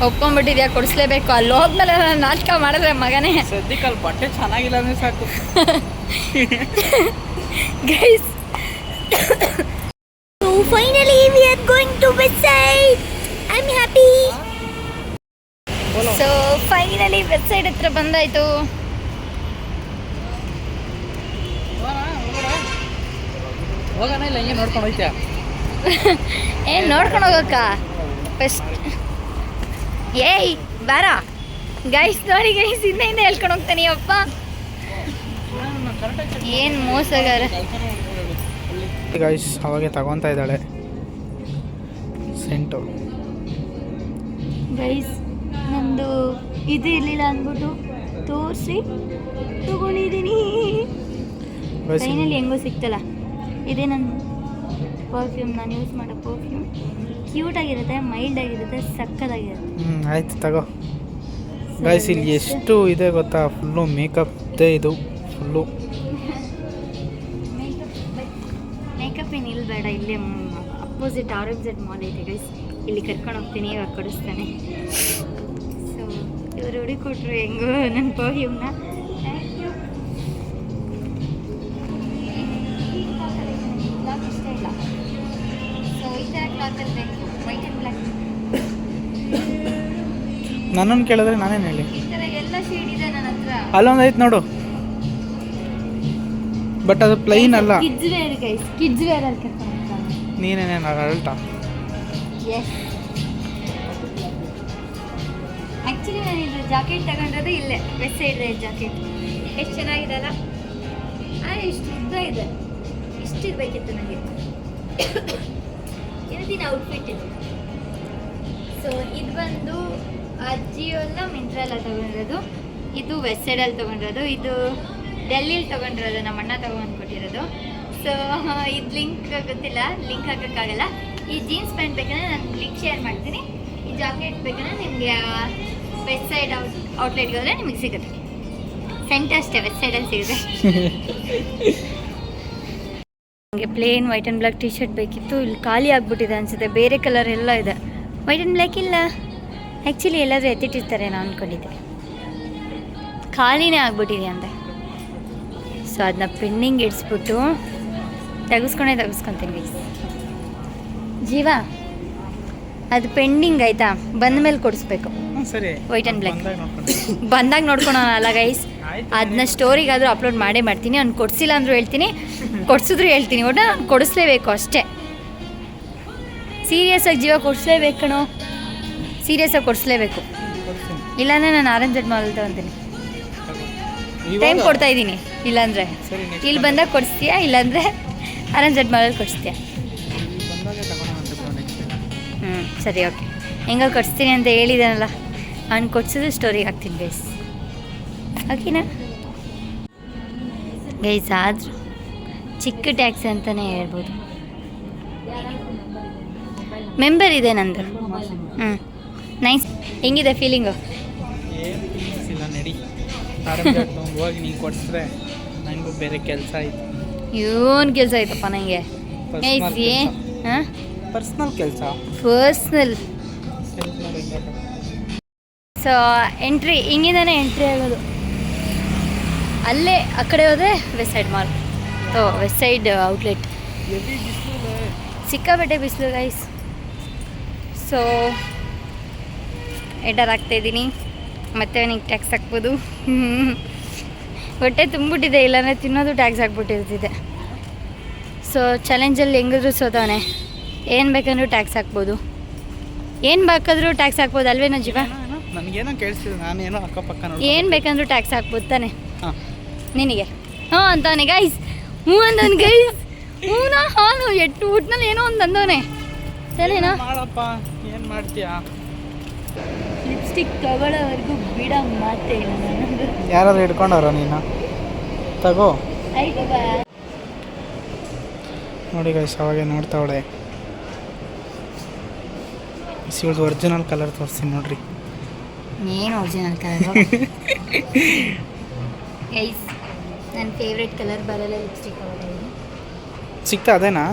ಒಪ್ಕೊಂಡ್ಬಿಟ್ಟಿದ್ಯಾ, ಕೊಡಿಸ್ಲೇಬೇಕು. ಅಲ್ಲಿ ಹೋದ್ಮೇಲೆ ನಾನು ನಾಟಕ ಮಾಡಿದ್ರೆ ಮಗನೇ. ಸದ್ಯಕ್ಕೆ ಅಲ್ಲಿ ಬಟ್ಟೆ ಚೆನ್ನಾಗಿಲ್ಲ ಅಂದರೆ ಸಾಕು guys. Finally we are going to website. I am happy. So finally website ಹತ್ರ ಬಂದಾಯಿತು. ಹೋಗೋಣ ಇಲ್ಲ ಹಿಂಗೆ ನೋಡ್ಕೊಂಡು ಹೋಯ್ತಾ? ಏನು ನೋಡ್ಕೊಂಡು ಹೋಗಕ್ಕ ಫಸ್ಟ್? ಏಯ್ ಬಾರ ಗೈಸ್. ನೋಡಿ ಗೈಸ್, ಹಿಂದೆ ಹೇಳ್ಕೊಂಡು ಹೋಗ್ತಾನೆ. ಅಪ್ಪ ಏನು ಮೋಸಗಾರ. ಗೈಸ್ ಅವಾಗೆ ತಗೊತಾ ಇದ್ದಾಳೆ ಸೆಂಟು. ಗೈಸ್ ನಂದು ಇದು ಇರಲಿಲ್ಲ ಅಂದ್ಬಿಟ್ಟು ತೋರಿಸಿ ತಗೊಂಡಿದ್ದೀನಿ. ಫೈನಲಿ ಹೆಂಗೋ ಸಿಕ್ತಲ್ಲ. ಇದೇ ನನ್ನ ಪರ್ಫ್ಯೂಮ್, ನಾನು ಯೂಸ್ ಮಾಡೋ ಪರ್ಫ್ಯೂಮ್. ಕ್ಯೂಟಾಗಿರುತ್ತೆ, ಮೈಲ್ಡಾಗಿರುತ್ತೆ, ಸಕ್ಕತ್ತಾಗಿರುತ್ತೆ. ಆಯ್ತು ತಗೋ ಗೈಸ್. ಇಲ್ಲಿ ಎಷ್ಟು ಇದೆ ಗೊತ್ತಾ, ಫುಲ್ಲು ಮೇಕಪ್ದೇ ಇದು ಫುಲ್ಲು. ಮೇಕಪ್ ಏನು ಇಲ್ಲಿ ಬೇಡ, ಇಲ್ಲೇ ಅಪೋಸಿಟ್ RFZ ಮಾಲ್ ಐತೆ ಗೈಸ್, ಇಲ್ಲಿ ಕರ್ಕೊಂಡು ಹೋಗ್ತೀನಿ, ಇವಾಗ ಕೊಡಿಸ್ತಾನೆ. ಸೊ ಇವರು ಹುಡುಕೊಟ್ರು ಹೆಂಗೋ ನನ್ನ ಪರ್ಫ್ಯೂಮ್ನ. Thank you. ಕ್ಲಾತ್ ಇಷ್ಟ ಇಲ್ಲ, ಸೊ ಈ ಥರ ಕ್ಲಾತಲ್ಲಿ ಬೇಕು, ವೈಟ್ ಆ್ಯಂಡ್ ಬ್ಲ್ಯಾಕ್. ನನ್ನನ್ನು ಕೇಳಿದ್ರೆ ನಾನೇನು ಹೇಳಿ? ಈ ಥರ ಎಲ್ಲ ಶೇಡ್ ಇದೆ ನನ್ನ ಹತ್ರ. ಅಲ್ಲೊಂದು ಐತೆ ನೋಡು, ಬಟ್ ಅದು ಪ್ಲೈನ್ ಅಲ್ಲ. Kids wear guys, kids wear ಅಲ್ಲಿ ಕರ್ಕೊಂಡು ಹೋಗ್ತಾನೆ. ನೀನೇನೇನು ಅರಳ್ತಾ? ಎಸ್, ಆ್ಯಕ್ಚುಲಿ ನಾನು ಇದು ಜಾಕೆಟ್ ತಗೊಂಡಿರೋದು ಇಲ್ಲೇ ವೆಸ್ಟ್ ಸೈಡ್ ಜಾಕೆಟ್. ಎಷ್ಟು ಚೆನ್ನಾಗಿದೆ ಅಲ್ಲ? ಇಷ್ಟು ಉದ್ದ ಇದೆ, ಇಷ್ಟು ಇರಬೇಕಿತ್ತು ನನಗೆ. ಇವತ್ತಿನ ಔಟ್ಫಿಟ್ ಇದು. ಸೊ ಇದು ಬಂದು ಅಜಿಯೋಲ್ಲ ಮಿಂತ್ರಾಲ್ಲ ತೊಗೊಂಡಿರೋದು. ಇದು ವೆಸ್ಟ್ ಸೈಡಲ್ಲಿ ತೊಗೊಂಡಿರೋದು, ಇದು ಡೆಲ್ಲಿಲಿ ತೊಗೊಂಡಿರೋದು, ನಮ್ಮ ಅಣ್ಣ ತೊಗೊಂಡು ಕೊಟ್ಟಿರೋದು. ಸೊ ಇದು ಲಿಂಕ್ ಗೊತ್ತಿಲ್ಲ, ಲಿಂಕ್ ಹಾಕೋಕ್ಕಾಗಲ್ಲ. ಈ ಜೀನ್ಸ್ ಪ್ಯಾಂಟ್ ಬೇಕಂದ್ರೆ ನಾನು ಲಿಂಕ್ ಶೇರ್ ಮಾಡ್ತೀನಿ. ಈ ಜಾಕೆಟ್ ಬೇಕಂದ್ರೆ ನಿಮಗೆ ವೆಸ್ಟ್ ಸೈಡ್ ಔಟ್ಲೆಟ್ಗೆ ಹೋದರೆ ನಿಮಗೆ ಸಿಗುತ್ತೆ. ಸೆಂಟ್ ಅಷ್ಟೇ, ವೆಸ್ಟ್ ಸೈಡಲ್ಲಿ ಸಿಗುತ್ತೆ. ನನಗೆ plane white and black shirt ಬೇಕಿತ್ತು, ಇಲ್ಲಿ ಖಾಲಿ ಆಗಿಬಿಟ್ಟಿದೆ ಅನಿಸುತ್ತೆ. ಬೇರೆ ಕಲರ್ ಎಲ್ಲ ಇದೆ, ವೈಟ್ ಆ್ಯಂಡ್ ಬ್ಲ್ಯಾಕ್ ಇಲ್ಲ. ಆ್ಯಕ್ಚುಲಿ ಎಲ್ಲಾದರೂ ಎತ್ತಿಟ್ಟಿರ್ತಾರೆ ನಾನು ಅಂದ್ಕೊಂಡಿದ್ದೆ, ಖಾಲಿನೇ ಆಗ್ಬಿಟ್ಟಿದೆ ಅಂದೆ. ಸೊ ಅದನ್ನ ಪೆಂಡಿಂಗ್ ಇಡಿಸ್ಬಿಟ್ಟು ತೆಗೆಸ್ಕೊತೀನಿ ಜೀವ. ಅದು ಪೆಂಡಿಂಗ್ ಆಯಿತಾ, ಬಂದ ಮೇಲೆ ಕೊಡಿಸ್ಬೇಕು. ಸರಿ, ವೈಟ್ ಆ್ಯಂಡ್ ಬ್ಲ್ಯಾಕ್ ಬಂದಾಗ ನೋಡ್ಕೊಳೋಣ ಅಲ್ಲ ಗೈಸ್. ಅದನ್ನ ಸ್ಟೋರಿಗಾದರೂ ಅಪ್ಲೋಡ್ ಮಾಡ್ತೀನಿ. ಅವ್ನು ಕೊಡಿಸಿಲ್ಲ ಅಂದರೂ ಹೇಳ್ತೀನಿ, ಕೊಡಿಸಿದ್ರು ಹೇಳ್ತೀನಿ. ಒಟ್ಟು ನಾನು ಕೊಡಿಸ್ಲೇಬೇಕು ಅಷ್ಟೇ. ಸೀರಿಯಸ್ಸಾಗಿ ಜೀವ ಕೊಡಿಸ್ಲೇಬೇಕು ಕಣೋ, ಸೀರಿಯಸ್ಸಾಗಿ ಕೊಡಿಸ್ಲೇಬೇಕು. ಇಲ್ಲಾಂದರೆ ನಾನು RFZ ಮಾಲ್ ತಗೊತೀನಿ. ಟೈಮ್ ಕೊಡ್ತಾ ಇದ್ದೀನಿ. ಇಲ್ಲಾಂದರೆ ಇಲ್ಲಿ ಬಂದಾಗ ಕೊಡಿಸ್ತೀಯಾ, ಇಲ್ಲಾಂದರೆ RFZ ಮಾಲಲ್ಲಿ ಕೊಡಿಸ್ತೀಯಾ? ಸರಿ, ಓಕೆ. ಹೆಂಗೋ ಕೊಡಿಸ್ತೀನಿ ಅಂತ ಹೇಳಿದಾನಲ್ಲ, ಅವ್ನು ಕೊಡ್ಸಿದ್ರೆ ಸ್ಟೋರಿಗೆ ಹಾಕ್ತೀನಿ ಗೈಸ್. ಓಕೆನಾ ಗೈಸ್? ಆದರೂ ಚಿಕ್ಕ ಟ್ಯಾಕ್ಸಿ ಅಂತಲೇ ಹೇಳ್ಬೋದು. ಮೆಂಬರ್ ಇದೆ ನಂದು. ನೈಸ್. ಹೆಂಗಿದೆ ಫೀಲಿಂಗು? ಇಲ್ಲ ನಡಿ, ಹೋಗಿ ನೀನು ಕೊಡಿಸಿದ್ರೆ ನನಗೂ ಬೇರೆ ಕೆಲಸ ಆಯಿತು. ಏನು ಕೆಲಸ ಆಯ್ತಪ್ಪ ನನಗೆ? ಹಾಂ, ಪರ್ಸ್ನಲ್ ಕೆಲಸ. ಪರ್ಸ್ನಲ್. ಸೊ ಎಂಟ್ರಿ ಹಿಂಗಿದಾನೆ ಎಂಟ್ರಿ ಆಗೋದು. ಅಲ್ಲೇ ಆ ಕಡೆ ಹೋದರೆ west side mall, west side outlet. ಸಿಕ್ಕಾಬಟ್ಟೆ ಬಿಸಿಲು ಗೈಸ್. So enter ಆಗ್ತಾಯಿದ್ದೀನಿ. ಮತ್ತೆ ಅವನಿಗೆ ಟ್ಯಾಕ್ಸ್ ಹಾಕ್ಬೋದು. ಹೊಟ್ಟೆ ತುಂಬಿಟ್ಟಿದೆ, ಇಲ್ಲಾಂದರೆ ತಿನ್ನೋದು ಟ್ಯಾಕ್ಸ್ ಹಾಕ್ಬಿಟ್ಟಿರ್ತಿದೆ. ಸೊ ಚಾಲೆಂಜಲ್ಲಿ ಹೆಂಗಿದ್ರು ಸೋತವನೆ. ಏನು ಬೇಕಂದ್ರೂ ಟ್ಯಾಕ್ಸ್ ಹಾಕ್ಬೋದು, ಏನು ಬೇಕಾದರೂ ಟ್ಯಾಕ್ಸ್ ಹಾಕ್ಬೋದು ಅಲ್ವೇನೋ ಜೀವ? ನನಗೇನೋ ಕೇಳಿಸ್ತಿದೆ, ನಾನೇನೋ ಅಕ್ಕಪಕ್ಕ ನೋಡಿ ಏನು ಬೇಕಂದ್ರೂ ಟ್ಯಾಕ್ಸ್ ಹಾಕ್ಬೋದು ತಾನೆ ನಿನಗೆ? ಹಾಂ ಅಂತವನೆ ಗೈಸ್. ಹ್ಞೂ ಅಂದವನು ಗೈಸ್. ಹ್ಞೂನಾ ಹಾಲು ಎಟ್ಟು ಊಟ್ನಲ್ಲಿ ಏನೋ ಒಂದು ಅಂದವನೆ. ಸರಿನಾ? ಮಾಡಪ್ಪ, ಏನು ಮಾಡ್ತೀಯಾ? ಲಿಪ್ಸ್ಟಿಕ್ ತಗೊಳ್ಳೋವರೆಗೂ ಬಿಡ ಮಾತೇ ಇಲ್ಲ ನನಗೆ. ಯಾರಾದ್ರು ಹಿಡ್ಕೊಂಡವ್ರ ನೀನು? ತಗೋ. ಆಯ್ತು ಬಾ. ನೋಡಿ ಗೈಸ್, ಅವಾಗೆ ನೋಡ್ತಾವಳೆ. ಇವಳ್ದು ಒರಿಜಿನಲ್ ಕಲರ್ ತೋರಿಸ್ತೀನಿ ನೋಡ್ರಿ. ಏನು ಒರಿಜಿನಲ್ ಕಲರ್ ಗೈಸ್? ನನ್ನ ಫೇವ್ರೆಟ್ ಕಲರ್ ಬರಲ್ಲ ಲಿಪ್ಸ್ಟಿಕ್ ಅವಾಗ. ಸಿಗ್ತಾ ಅದೇನಾ?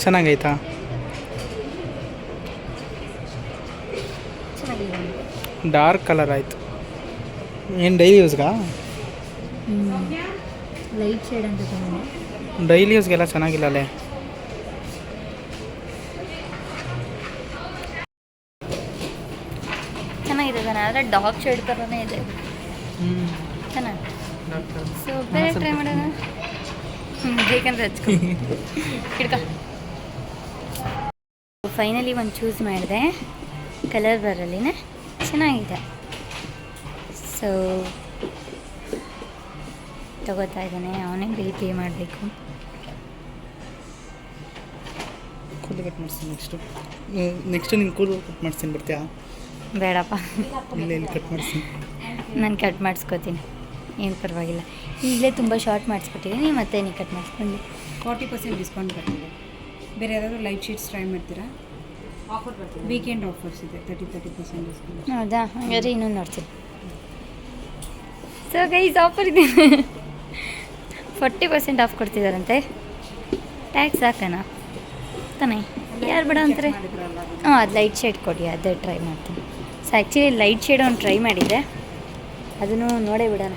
ಚೆನ್ನಾಗೈತಾ? ಡಾರ್ಕ್ ಕಲರ್ ಆಯಿತು. ಏನು ಡೈಲಿ ಯೂಸ್ಗಾ? ಲೈಟ್ ಶೇಡ್ ಅಂತ ತಗೊಂಡೆ. ಡೈಲಿ ಯೂಸ್ಗೆಲ್ಲ ಚೆನ್ನಾಗಿಲ್ಲ ಅಲ್ಲೇ. ಚೆನ್ನಾಗಿದೆ ತಾನೆ, ಆದರೆ ಡಾರ್ಕ್ ಶೇಡ್ ಥರನೇ ಇದೆ. ಚೆನ್ನಾಗಿ. ಸೊ ಬೇರೆ ಟ್ರೈ ಮಾಡೋಣ. ಬೇಕಂದ್ರೆ ಹಚ್ಕೊ ಹಿಡ್ಕ. ಫೈನಲಿ ಒಂದು ಚೂಸ್ ಮಾಡಿದೆ, ಕಲರ್ ಬರಲಿನೇ ಚೆನ್ನಾಗಿದೆ. ಸೊ ತಗೋತಾ ಇದ್ದಾನೆ. ಅವನೇ ಬಿಲ್ ಪೇ ಮಾಡಬೇಕು. ಕೂದಲು ಕಟ್ ಮಾಡಿಸ್ತೀನಿ ನೆಕ್ಸ್ಟು ನಿಂಗೆ ಕೂದಲು ಕಟ್ ಮಾಡಿಸ್ತೀನಿ, ಬರ್ತೀಯಾ? ಬೇಡಪ್ಪ, ಇಲ್ಲ ಇಲ್ಲಿ ಕಟ್ ಮಾಡಿಸ್ತೀನಿ. ನಾನು ಕಟ್ ಮಾಡಿಸ್ಕೋತೀನಿ, ಏನು ಪರವಾಗಿಲ್ಲ. ಈಗಲೇ ತುಂಬ ಶಾರ್ಟ್ ಮಾಡಿಸ್ಬಿಟ್ಟಿದ್ದೀನಿ, ಮತ್ತೆ ನೀವು ಕಟ್ ಮಾಡಿಸ್ಕೊಂಡು 40% ಡಿಸ್ಕೌಂಟ್ ಬರ್ತಿದೆ. ಬೇರೆ ಯಾರಾದರೂ ಲೈಟ್ ಶೀಟ್ಸ್ ಟ್ರೈ ಮಾಡ್ತೀರಾ? ಆಫರ್ ಬರ್ತಿದೆ, ವೀಕೆಂಡ್ ಆಫರ್ಸ್ ಇದೆ, 30% ಡಿಸ್ಕೌಂಟ್. ಹೌದಾ? ಹಾಗಾದ್ರೆ ಇನ್ನೊಂದು ನೋಡ್ತೀನಿ. ಸೊ ಗೈಸ್, ಆಫರ್ ಇದೆ, 40% ಆಫ್ ಕೊಡ್ತಿದ್ದಾರಂತೆ. ಟ್ಯಾಕ್ಸ್ ಹಾಕೋಣ ತಾನೇ, ಯಾರು ಬೇಡ ಅಂತಾರೆ? ಹಾಂ, ಅದು ಲೈಟ್ ಶೇಡ್ ಕೊಡಿ, ಅದೇ ಟ್ರೈ ಮಾಡ್ತೀನಿ. ಸೊ ಆ್ಯಕ್ಚುಲಿ ಲೈಟ್ ಶೇಡ್ ಒಂದು ಟ್ರೈ ಮಾಡಿದ್ದೆ, ಅದನ್ನು ನೋಡೇ ಬಿಡೋಣ.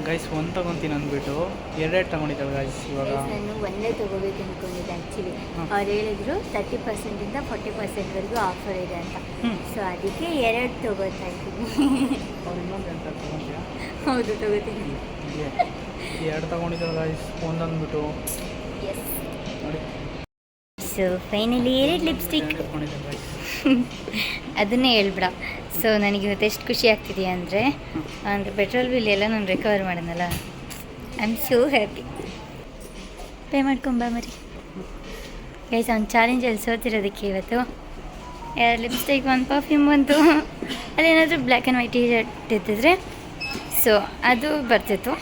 ಗೈಸ್ ಒಂದು ತೊಗೊತೀನಿ ಅಂದ್ಬಿಟ್ಟು ಎರಡೆರಡು ತೊಗೊಂಡಿದ್ದಾಳೆ ಗೈಸ್. ಇವಾಗ ನಾನು ಒಂದೇ ತೊಗೋಬೇಕು ಅಂದ್ಕೊಂಡಿದ್ದೆ ಆ್ಯಕ್ಚುಲಿ. ಅವ್ರು ಹೇಳಿದ್ರು 30%ಇಂದ 40%ವರೆಗೂ ಆಫರ್ ಇದೆ ಅಂತ. ಸೊ ಅದಕ್ಕೆ 2 ತೊಗೋತಾ ಇದ್ದೀನಿ. ಅವ್ರು ಇನ್ನೊಂದು ಎಂತ ತೊಗೊಂತೀಯಾ? ಹೌದು, ತೊಗೋತೀನಿ. ಎರಡು ತೊಗೊಂಡಿದ್ದಾಳೆ ಗೈಸ್, ಒಂದೊಂದ್ಬಿಟ್ಟು ಎಸ್. ನೋಡಿ. ಸೊ ಫೈನಲಿ 2 ಲಿಪ್ಸ್ಟಿಕ್ ತೊಗೊಂಡಿದ್ದಾಳೆ ಗೈಸ್. ಅದನ್ನೇ ಹೇಳ್ಬಿಡ. ಸೊ ನನಗೆ ಇವತ್ತು ಎಷ್ಟು ಖುಷಿ ಆಗ್ತಿದೆಯಾ ಅಂದರೆ ಪೆಟ್ರೋಲ್ ಬಿಲ್ ಎಲ್ಲ ನಾನು ರಿಕವರ್ ಮಾಡೋಣಲ್ಲ. I am so happy. Pay ಮಾಡ್ಕೊಂಬ ಮರಿ ಗೈಸ್. ಅವ್ನು ಚಾಲೆಂಜಲ್ಲಿ ಸೋತಿರೋದಕ್ಕೆ ಇವತ್ತು 2 ಲಿಪ್ಸ್ಟಿಕ್, 1 ಪರ್ಫ್ಯೂಮ್ ಬಂತು. ಅಲ್ಲೇನಾದರೂ black and white T shirt ಇದ್ದಿದ್ರೆ ಸೊ ಅದು ಬರ್ತಿತ್ತು.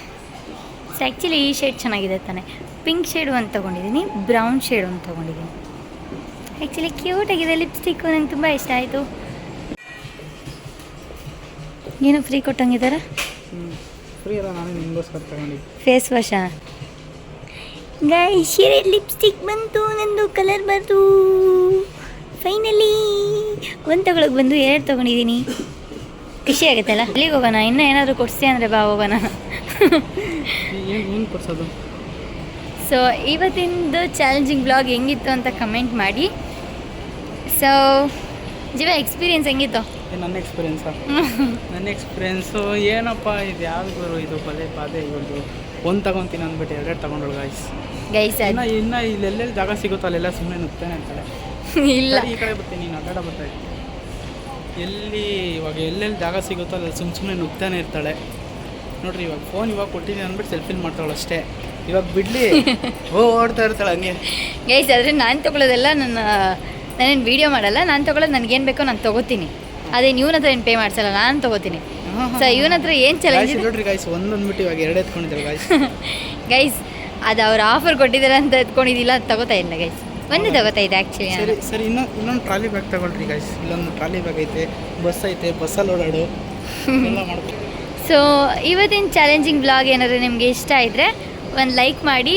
ಸೊ ಆ್ಯಕ್ಚುಲಿ ಈ ಶೇಡ್ ಚೆನ್ನಾಗಿದೆ ತಾನೆ. ಪಿಂಕ್ ಶೇಡ್ ಒಂದು ತೊಗೊಂಡಿದ್ದೀನಿ, ಬ್ರೌನ್ ಶೇಡ್ ಒಂದು ತೊಗೊಂಡಿದ್ದೀನಿ. ಆ್ಯಕ್ಚುಲಿ ಕ್ಯೂಟಾಗಿದೆ ಲಿಪ್ಸ್ಟಿಕ್ಕು, ನಂಗೆ ತುಂಬ ಇಷ್ಟ ಆಯಿತು. ಏನೋ ಫ್ರೀ ಕೊಟ್ಟಂಗಿದ್ದಾರೆ. ಫ್ರೀ ಅಲ್ಲ, ನಾನೇ ನಿಮಗೋಸ್ಕರ ತಗೊಂಡಿದ್ದೆ. Face ವಾಶಾ guys? ಲಿಪ್ಸ್ಟಿಕ್ ಬಂತು, ನಂದು ಕಲರ್ ಬಂತು ಫೈನಲಿ. 1 ತೊಗೊಳಕ್ಕೆ ಬಂದು 2 ತೊಗೊಂಡಿದ್ದೀನಿ. ಖುಷಿ ಆಗುತ್ತಲ್ಲ. ಅಲ್ಲಿಗೆ ಹೋಗೋಣ, ಇನ್ನೂ ಏನಾದರೂ ಕೊಡಿಸ್ತೀಯ ಅಂದರೆ ಬಾ ಹೋಗೋಣ. ಏನು ಕೊಡ್ಸೋದು? ಸೊ ಇವತ್ತಿಂದು ಚಾಲೆಂಜಿಂಗ್ ಬ್ಲಾಗ್ ಹೆಂಗಿತ್ತು ಅಂತ ಕಮೆಂಟ್ ಮಾಡಿ. ಸೊ ಜೀವ ಎಕ್ಸ್ಪೀರಿಯನ್ಸ್ ಹೆಂಗಿತ್ತು? ನನ್ನ ಎಕ್ಸ್ಪೀರಿಯೆನ್ಸಾ? ನನ್ನ ಎಕ್ಸ್ಪೀರಿಯೆನ್ಸು ಏನಪ್ಪ ಇದು, ಯಾವುದು ಇದು ಪದೇ ಪದೇ ಇವ್ರದ್ದು. 1 ತೊಗೊತೀನಿ ಅಂದ್ಬಿಟ್ಟು 2 ತೊಗೊಂಡಳು ಗೈಸ್. ಇನ್ನು ಇನ್ನು ಇಲ್ಲೆಲ್ಲೆಲ್ಲಿ ಜಾಗ ಸಿಗುತ್ತೋ ಅಲ್ಲೆಲ್ಲ ಸುಮ್ಮನೆ ನುಗ್ತಾನೆ ಇರ್ತಾಳೆ. ಇಲ್ಲ, ಈ ಕಡೆ ಬರ್ತೀನಿ, ನೀನು ಅಡ್ಡಾಡ ಬರ್ತಾ ಇದ್ದೀನಿ. ಇವಾಗ ಎಲ್ಲೆಲ್ಲಿ ಜಾಗ ಸಿಗುತ್ತೋ ಅಲ್ಲಿ ಸುಮ್ಮನೆ ನುಗ್ತಾನೆ ಇರ್ತಾಳೆ. ನೋಡ್ರಿ, ಇವಾಗ ಫೋನ್ ಕೊಟ್ಟಿದ್ದೀನಿ ಅಂದ್ಬಿಟ್ಟು ಸೆಲ್ಫಿಲ್ ಮಾಡ್ತಾಳೆ ಅಷ್ಟೇ. ಇವಾಗ ಬಿಡಲಿ ಓಡ್ತಾ ಇರ್ತಾಳೆ ಹಂಗೆ. ಗೈಸ್, ಆದರೆ ನಾನು ತೊಗೊಳ್ಳೋದೆಲ್ಲ ನಾನೇನು ವೀಡಿಯೋ ಮಾಡಲ್ಲ. ನಾನು ತೊಗೊಳ್ಳೋದು ನನಗೇನು ಬೇಕೋ ನಾನು ತೊಗೋತೀನಿ. ಅದೇ ಇವನ ಹತ್ರ ಏನು ಪೇ ಮಾಡಿಸಲ್ಲ, ನಾನು ತೊಗೋತೀನಿ. ಸೊ ಇವನ ಹತ್ರ ಏನು ಚಾಲೆಂಜ್ ನೋಡ್ರಿ ಗೈಸ್, ಒಂದೊಂದ್ಬಿಟ್ಟು ಇವಾಗ 2 ಎತ್ಕೊಂಡಿದ್ದಾರೆ ಗೈಸ್. ಗೈಸ್, ಅದು ಅವ್ರು ಆಫರ್ ಕೊಟ್ಟಿದ್ದಾರೆ ಅಂತ ಎತ್ಕೊಂಡಿದ್ದಿಲ್ಲ, ಅದು ತಗೋತಾ ಇಲ್ಲ ಗೈಸ್. ಒಂದೇ ತಗೋತಾ ಇದೆ ಆ್ಯಕ್ಚುಲಿ. ಸರಿ ಇನ್ನೊಂದು ಟ್ರಾಲಿ ಬ್ಯಾಗ್ ತಗೊಳ್ರಿ ಗೈಸ್. ಇಲ್ಲೊಂದು ಟ್ರಾಲಿ ಬ್ಯಾಗ್ ಐತೆ, ಬಸ್ ಐತೆ, ಬಸ್ಸಲ್ಲಿ ಓಡಾಡು ಎಲ್ಲ ಮಾಡ್ತೀವಿ. ಸೊ ಇವತ್ತಿನ ಚಾಲೆಂಜಿಂಗ್ ಬ್ಲಾಗ್ ಏನಾದರೂ ನಿಮಗೆ ಇಷ್ಟ ಇದ್ದರೆ ಒಂದು ಲೈಕ್ ಮಾಡಿ,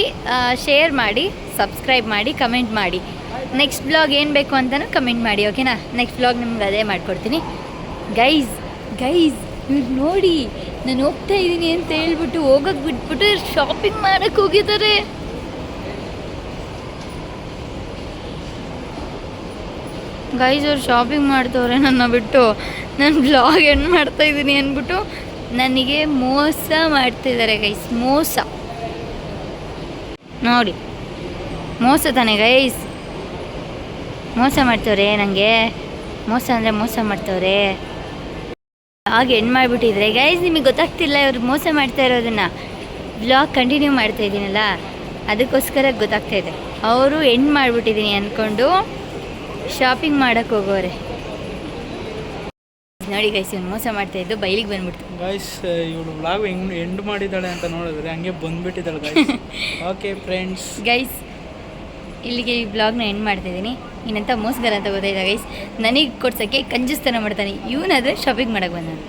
ಶೇರ್ ಮಾಡಿ, ಸಬ್ಸ್ಕ್ರೈಬ್ ಮಾಡಿ, ಕಮೆಂಟ್ ಮಾಡಿ. ನೆಕ್ಸ್ಟ್ ಬ್ಲಾಗ್ ಏನು ಬೇಕು ಅಂತಲೂ ಕಮೆಂಟ್ ಮಾಡಿ, ಓಕೆನಾ? ನೆಕ್ಸ್ಟ್ ಬ್ಲಾಗ್ ನಿಮ್ಗೆ ಅದೇ ಮಾಡಿಕೊಡ್ತೀನಿ. ಗೈಸ್ ಇವ್ರು ನೋಡಿ, ನಾನು ಹೋಗ್ತಾ ಇದ್ದೀನಿ ಅಂತ ಹೇಳ್ಬಿಟ್ಟು ಹೋಗೋಕ್ಕೆ ಬಿಟ್ಬಿಟ್ಟು ಶಾಪಿಂಗ್ ಮಾಡೋಕ್ಕೆ ಹೋಗಿದ್ದಾರೆ. ಗೈಸ್, ಅವ್ರು ಶಾಪಿಂಗ್ ಮಾಡ್ತವ್ರೆ ನನ್ನ ಬಿಟ್ಟು. ನಾನು ಬ್ಲಾಗ್ ಎಂಡ್ ಮಾಡ್ತಾಯಿದ್ದೀನಿ ಅಂದ್ಬಿಟ್ಟು ನನಗೆ ಮೋಸ ಮಾಡ್ತಿದ್ದಾರೆ ಗೈಸ್. ನೋಡಿ, ಮೋಸ ತಾನೆ ಗೈಸ್, ಮೋಸ ಮಾಡ್ತವ್ರೆ ನನಗೆ. ಮೋಸ ಅಂದರೆ ಮೋಸ ಮಾಡ್ತವ್ರೆ. ಆಗ ಎಂಡ್ ಮಾಡಿಬಿಟ್ಟಿದ್ರೆ ಗೈಸ್, ನಿಮಗೆ ಗೊತ್ತಾಗ್ತಿಲ್ಲ ಇವ್ರು ಮೋಸ ಮಾಡ್ತಾ ಇರೋದನ್ನು. ಬ್ಲಾಗ್ ಕಂಟಿನ್ಯೂ ಮಾಡ್ತಾ ಇದ್ದೀನಲ್ಲ, ಅದಕ್ಕೋಸ್ಕರ ಗೊತ್ತಾಗ್ತಾಯಿದೆ. ಅವರು ಎಂಡ್ ಮಾಡಿಬಿಟ್ಟಿದ್ದೀನಿ ಅಂದ್ಕೊಂಡು ಶಾಪಿಂಗ್ ಮಾಡೋಕ್ಕೆ ಹೋಗೋರೆ. ನೋಡಿ ಗೈಸ್, ಇವ್ನು ಮೋಸ ಮಾಡ್ತಾಯಿದ್ದು ಬೈಲಿಗೆ ಬಂದ್ಬಿಡ್ತು ಗೈಸ್. ಇವಳು ಬ್ಲಾಗ್ ಹೆಂಗೆ ಎಂಡ್ ಮಾಡಿದ್ದಾಳೆ ಅಂತ ನೋಡಿದ್ರೆ ಹಂಗೆ ಬಂದುಬಿಟ್ಟಿದ್ದಾಳೆ ಗೈಸ್. ಓಕೆ ಫ್ರೆಂಡ್ಸ್, ಗೈಸ್ ಇಲ್ಲಿಗೆ ಈ ಬ್ಲಾಗ್ನ ಎಂಡ್ ಮಾಡ್ತಾಯಿದ್ದೀನಿ. ಇನ್ನಂತ ಮೋಸಗಾರ ಅಂತ ಗೊತ್ತಾಯ್ತಾ ಗೈಸ್? ನನಗೆ ಕೊಡ್ಸೋಕ್ಕೆ ಕಂಜೂಸ್ತನ ಮಾಡ್ತಾನೆ. ಇವನಾದರೆ ಶಾಪಿಂಗ್ ಮಾಡೋಕ್ಕೆ ಬಂದಾನೆ.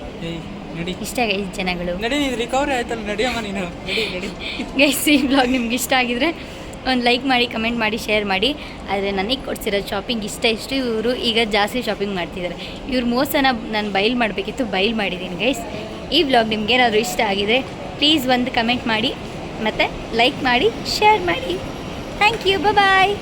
ನಡಿ ಇಷ್ಟ ಗೈಸ್ ಜನಗಳು. ನಡಿ, ರಿಕವರಿ ಆಯ್ತಲ್ಲ, ನಡಿಯಮ್ಮ ನೀನು, ನಡಿ. ಗೈಸ್, ಈ ಬ್ಲಾಗ್ ನಿಮ್ಗೆ ಇಷ್ಟ ಆಗಿದ್ರೆ ಒಂದು ಲೈಕ್ ಮಾಡಿ, ಕಮೆಂಟ್ ಮಾಡಿ, ಶೇರ್ ಮಾಡಿ. ಆದರೆ ನನಗೆ ಕೊಡ್ಸಿರೋ ಶಾಪಿಂಗ್ ಇಷ್ಟು ಇವರು ಈಗ ಜಾಸ್ತಿ ಶಾಪಿಂಗ್ ಮಾಡ್ತಿದ್ದಾರೆ. ಇವ್ರ ಮೋಸನ ನಾನು ಬಯಲು ಮಾಡಬೇಕಿತ್ತು, ಬಯಲು ಮಾಡಿದ್ದೀನಿ ಗೈಸ್. ಈ ಬ್ಲಾಗ್ ನಿಮ್ಗೆ ಏನಾದರೂ ಇಷ್ಟ ಆಗಿದೆ ಪ್ಲೀಸ್ ಒಂದು ಕಮೆಂಟ್ ಮಾಡಿ, ಮತ್ತು ಲೈಕ್ ಮಾಡಿ, ಶೇರ್ ಮಾಡಿ. Thank you, bye.